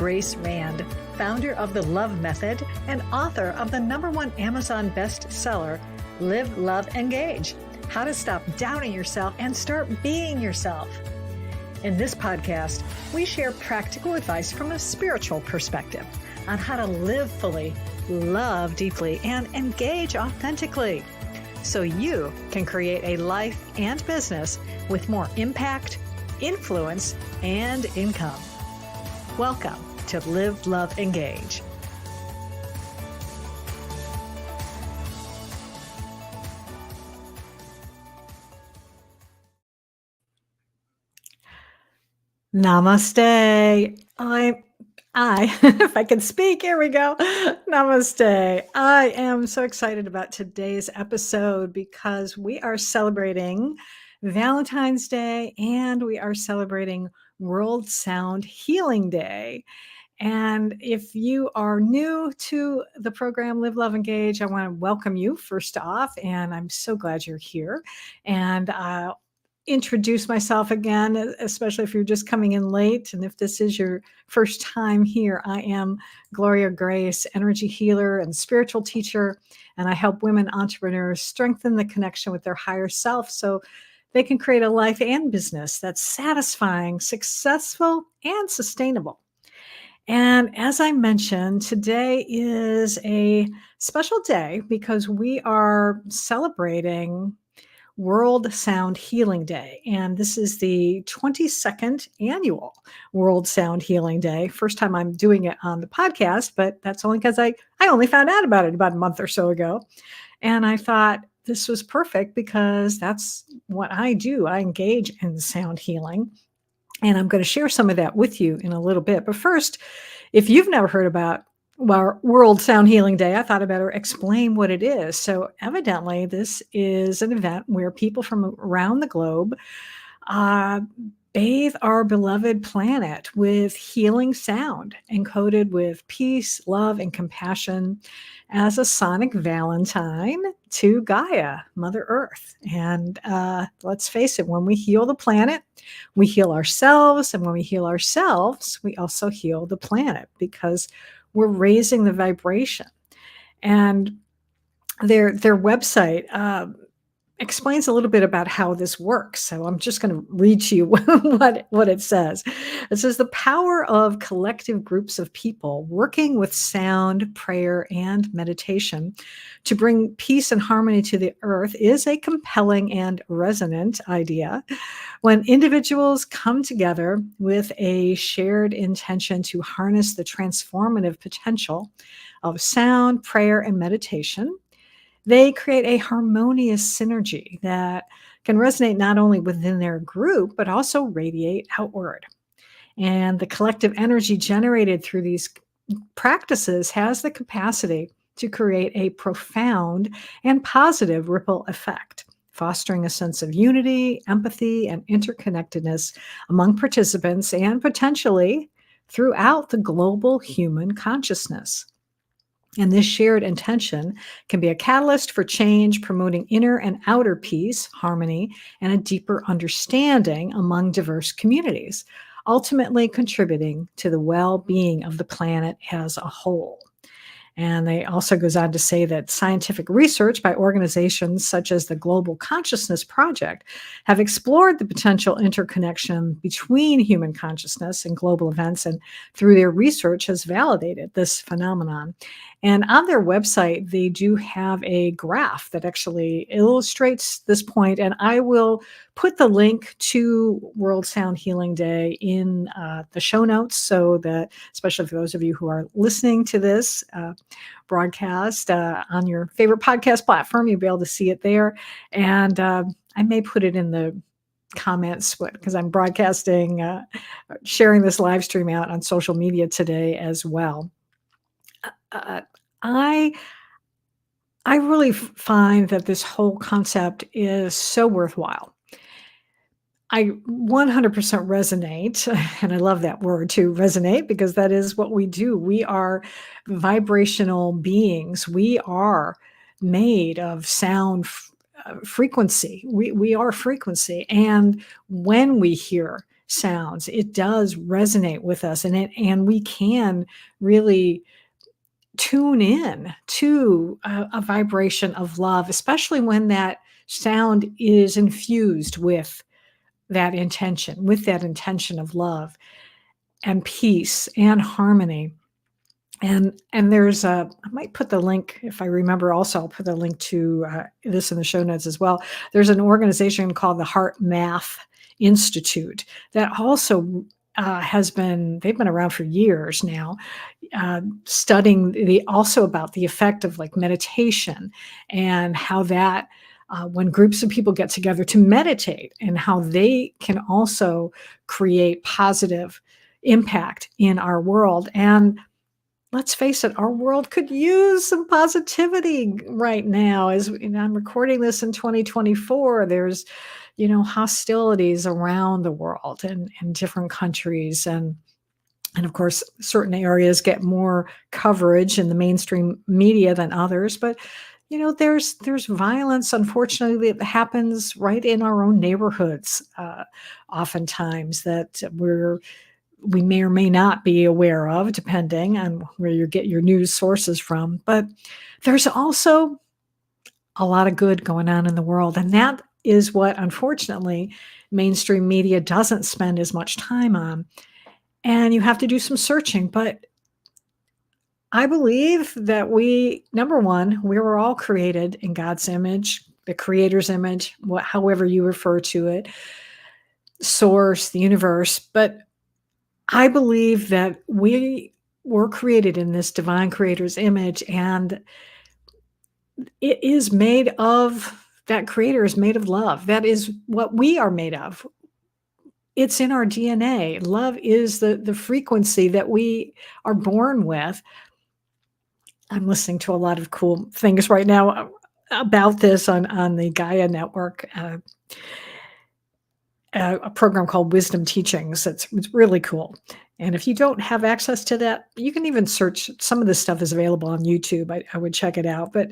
Grace Rand, founder of the L.O.V.E Method and author of the #1 Amazon bestseller, Live, Love, Engage: How to Stop Doubting Yourself and Start Being Yourself. In this podcast, we share practical advice from a spiritual perspective on how to live fully, love deeply, and engage authentically, so you can create a life and business with more impact, influence, and income. Welcome to Live, Love, Engage. Namaste. If I can speak, here we go. Namaste. I am so excited about today's episode because we are celebrating Valentine's Day and we are celebrating World Sound Healing Day. And if you are new to the program Live, Love, Engage, I want to welcome you first off, and I'm so glad you're here. And introduce myself again, especially if you're just coming in late. And if this is your first time here, I am Gloria Grace, energy healer and spiritual teacher. And I help women entrepreneurs strengthen the connection with their higher self so they can create a life and business that's satisfying, successful, and sustainable. And as I mentioned, today is a special day because we are celebrating World Sound Healing Day. And this is the 22nd annual World Sound Healing Day. First time I'm doing it on the podcast, but that's only because I only found out about it about a month or so ago. And I thought this was perfect because that's what I do. I engage in sound healing. And I'm going to share some of that with you in a little bit. But first, if you've never heard about World Sound Healing Day, I thought I better explain what it is. So evidently, this is an event where people from around the globe bathe our beloved planet with healing sound, encoded with peace, love, and compassion as a sonic Valentine to Gaia, Mother Earth. And let's face it, when we heal the planet, we heal ourselves. And when we heal ourselves, we also heal the planet because we're raising the vibration. And their website explains a little bit about how this works. So I'm just going to read to you what it says. It says, the power of collective groups of people working with sound, prayer, and meditation to bring peace and harmony to the earth is a compelling and resonant idea. When individuals come together with a shared intention to harness the transformative potential of sound, prayer, and meditation, they create a harmonious synergy that can resonate not only within their group, but also radiate outward. And the collective energy generated through these practices has the capacity to create a profound and positive ripple effect, fostering a sense of unity, empathy, and interconnectedness among participants and potentially throughout the global human consciousness. And this shared intention can be a catalyst for change, promoting inner and outer peace, harmony, and a deeper understanding among diverse communities, ultimately contributing to the well-being of the planet as a whole. And they also goes on to say that scientific research by organizations such as the Global Consciousness Project have explored the potential interconnection between human consciousness and global events, and through their research has validated this phenomenon. And on their website, they do have a graph that actually illustrates this point, and I will put the link to World Sound Healing Day in the show notes, so that, especially for those of you who are listening to this broadcast on your favorite podcast platform, you'll be able to see it there. And I may put it in the comments because I'm broadcasting, sharing this live stream out on social media today as well. I really find that this whole concept is so worthwhile. I 100% resonate, and I love that word too, resonate, because that is what we do. We are vibrational beings. We are made of sound frequency. We are frequency. And when we hear sounds, it does resonate with us, and we can really tune in to a vibration of love, especially when that sound is infused with that intention of love and peace and harmony. And there's I might put the link, if I remember also, I'll put the link to this in the show notes as well. There's an organization called the HeartMath Institute that also they've been around for years now, studying also about the effect of like meditation and how that when groups of people get together to meditate and how they can also create positive impact in our world. And let's face it, our world could use some positivity right now. As I'm recording this in 2024, there's, hostilities around the world and in different countries. And of course, certain areas get more coverage in the mainstream media than others. But, there's violence, unfortunately, that happens right in our own neighborhoods, oftentimes that we may or may not be aware of, depending on where you get your news sources from. But there's also a lot of good going on in the world. And that is what, unfortunately, mainstream media doesn't spend as much time on. And you have to do some searching. But I believe that number one, we were all created in God's image, the Creator's image, however you refer to it, source, the universe. But I believe that we were created in this divine Creator's image, and it is made of, that Creator is made of love. That is what we are made of. It's in our DNA. Love is the frequency that we are born with. I'm listening to a lot of cool things right now about this on the Gaia Network, a program called Wisdom Teachings. It's really cool. And if you don't have access to that, you can even search. Some of this stuff is available on YouTube. I would check it out. But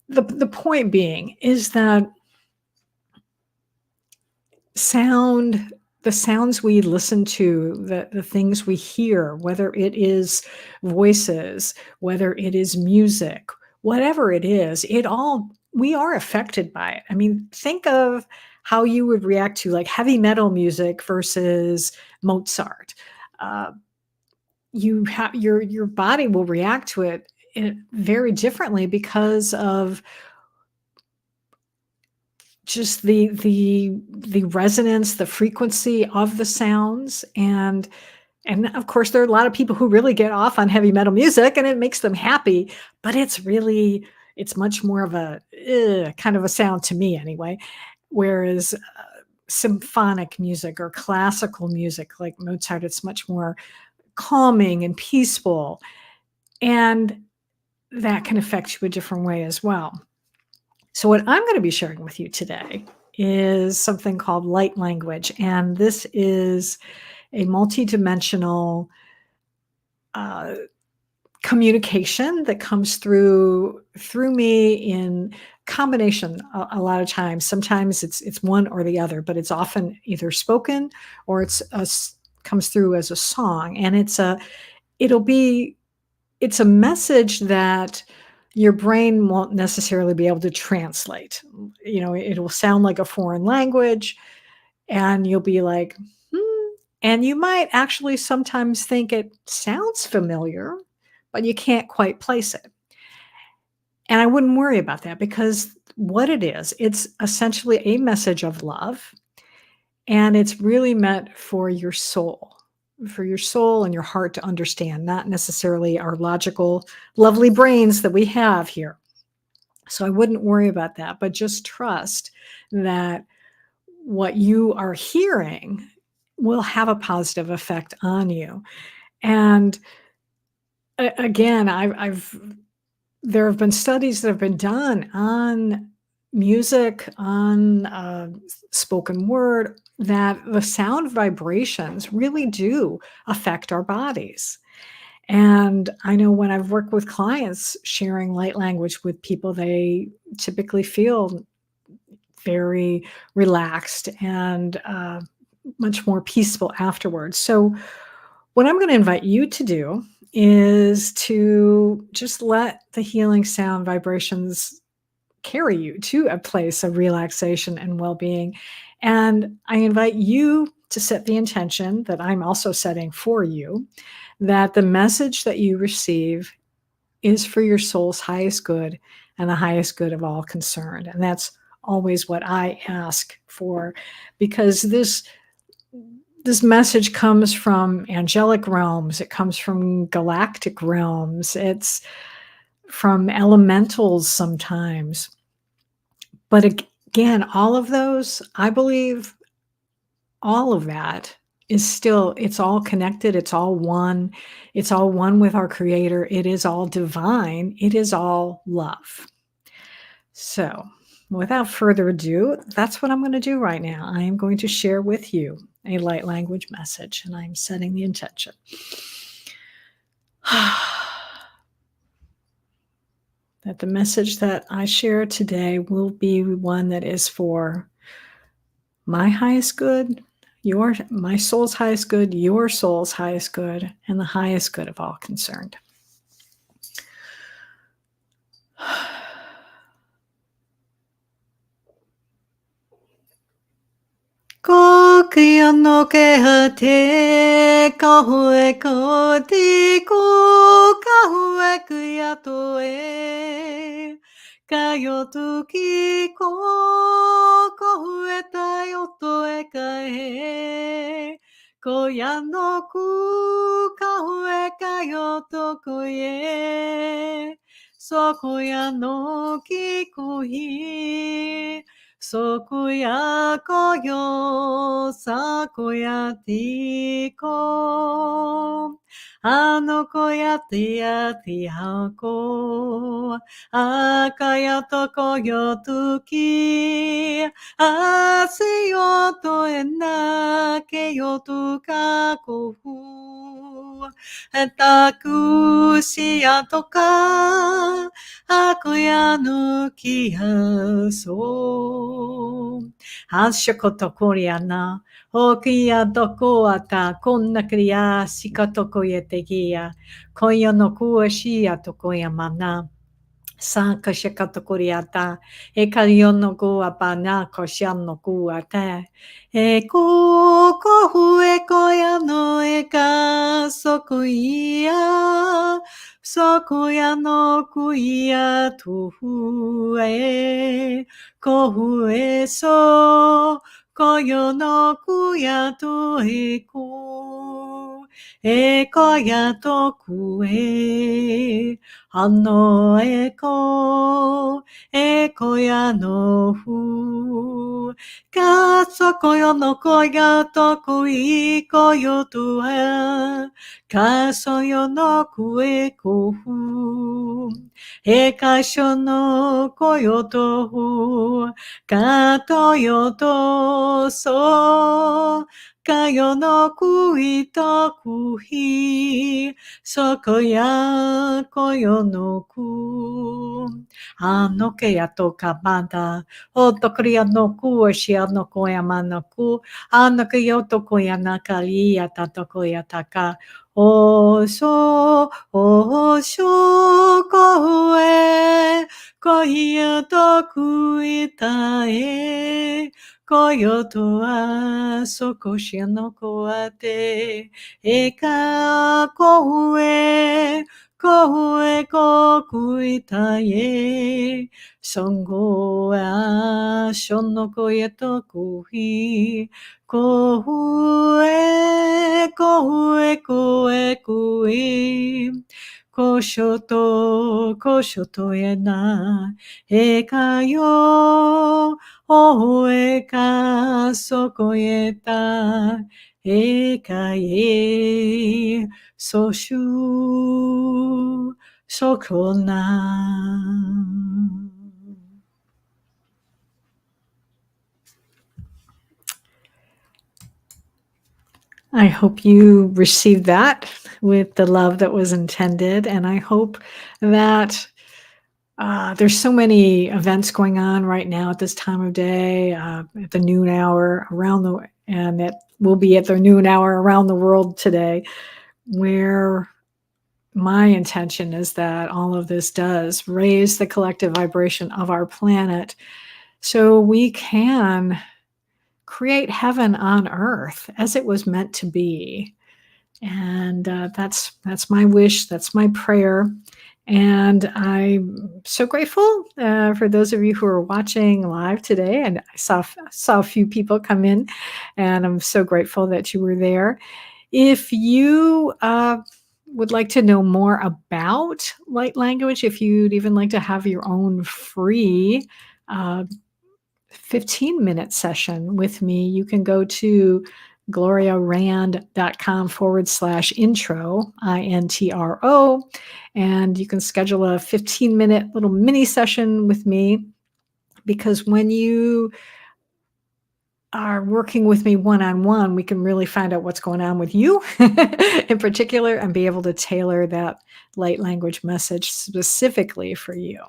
the point being is that the sounds we listen to, the things we hear, whether it is voices, whether it is music, whatever it is, we are affected by it. I mean, think of how you would react to like heavy metal music versus Mozart. Your body will react to it very differently because of just the resonance, the frequency of the sounds. And of course, there are a lot of people who really get off on heavy metal music and it makes them happy, but it's much more of a kind of a sound to me anyway. Whereas symphonic music or classical music like Mozart, it's much more calming and peaceful. And that can affect you a different way as well. So what I'm going to be sharing with you today is something called light language. And this is a multidimensional communication that comes through me in combination a lot of times. Sometimes it's one or the other, but it's often either spoken or comes through as a song. And it's a message that your brain won't necessarily be able to translate. It will sound like a foreign language and you'll be like, and you might actually sometimes think it sounds familiar, but you can't quite place it. And I wouldn't worry about that, because what it is, it's essentially a message of love, and it's really meant for your soul and your heart to understand, not necessarily our logical, lovely brains that we have here. So I wouldn't worry about that, but just trust that what you are hearing will have a positive effect on you. And again, there have been studies that have been done on music, on spoken word, that the sound vibrations really do affect our bodies. And I know when I've worked with clients sharing light language with people, they typically feel very relaxed and much more peaceful afterwards. So what I'm going to invite you to do is to just let the healing sound vibrations carry you to a place of relaxation and well-being. And I invite you to set the intention that I'm also setting for you, that the message that you receive is for your soul's highest good and the highest good of all concerned. And that's always what I ask for, because this message comes from angelic realms, it comes from galactic realms, it's from elementals sometimes. But again, all of those, I believe all of that is still, it's all connected, it's all one with our Creator, it is all divine, it is all love. So without further ado, that's what I'm going to do right now. I am going to share with you a light language message, and I'm setting the intention. That the message that I share today will be one that is for my highest good, my soul's highest good, your soul's highest good, and the highest good of all concerned. I hope you received that with the love that was intended, and I hope that there's so many events going on right now at this time of day, at the noon hour and that will be at their noon hour around the world today, where my intention is that all of this does raise the collective vibration of our planet so we can create heaven on earth as it was meant to be. And that's my wish, that's my prayer. And I'm so grateful for those of you who are watching live today. And I saw a few people come in, and I'm so grateful that you were there. If you would like to know more about light language, if you'd even like to have your own free 15-minute session with me, you can go to gloriarand.com/intro, INTRO, and you can schedule a 15-minute little mini session with me, because when you are working with me one-on-one, we can really find out what's going on with you in particular and be able to tailor that light language message specifically for you.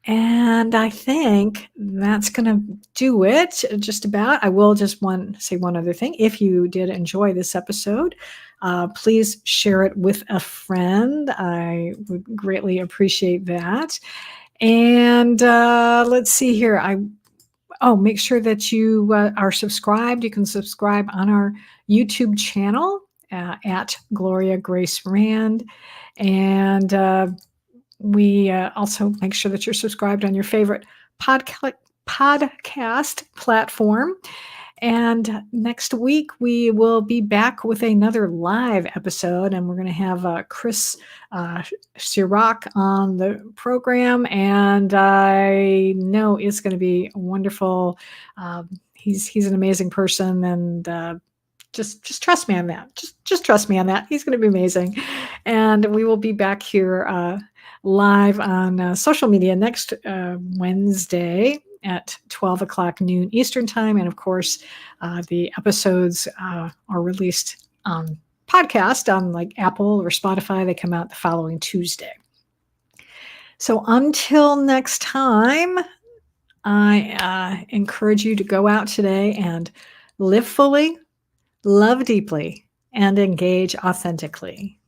And I think that's going to do it just about. I will just say one other thing. If you did enjoy this episode, please share it with a friend. I would greatly appreciate that. And let's see here. Make sure that you are subscribed. You can subscribe on our YouTube channel at Gloria Grace Rand. And we also make sure that you're subscribed on your favorite podcast platform. And next week, we will be back with another live episode, and we're going to have Chris Chirac on the program, and I know it's going to be wonderful. He's an amazing person, and just trust me on that. Just trust me on that. He's going to be amazing. And we will be back here live on social media next Wednesday at 12 o'clock noon Eastern time. And of course, the episodes are released on podcast on like Apple or Spotify. They come out the following Tuesday. So until next time, I encourage you to go out today and live fully, love deeply, and engage authentically.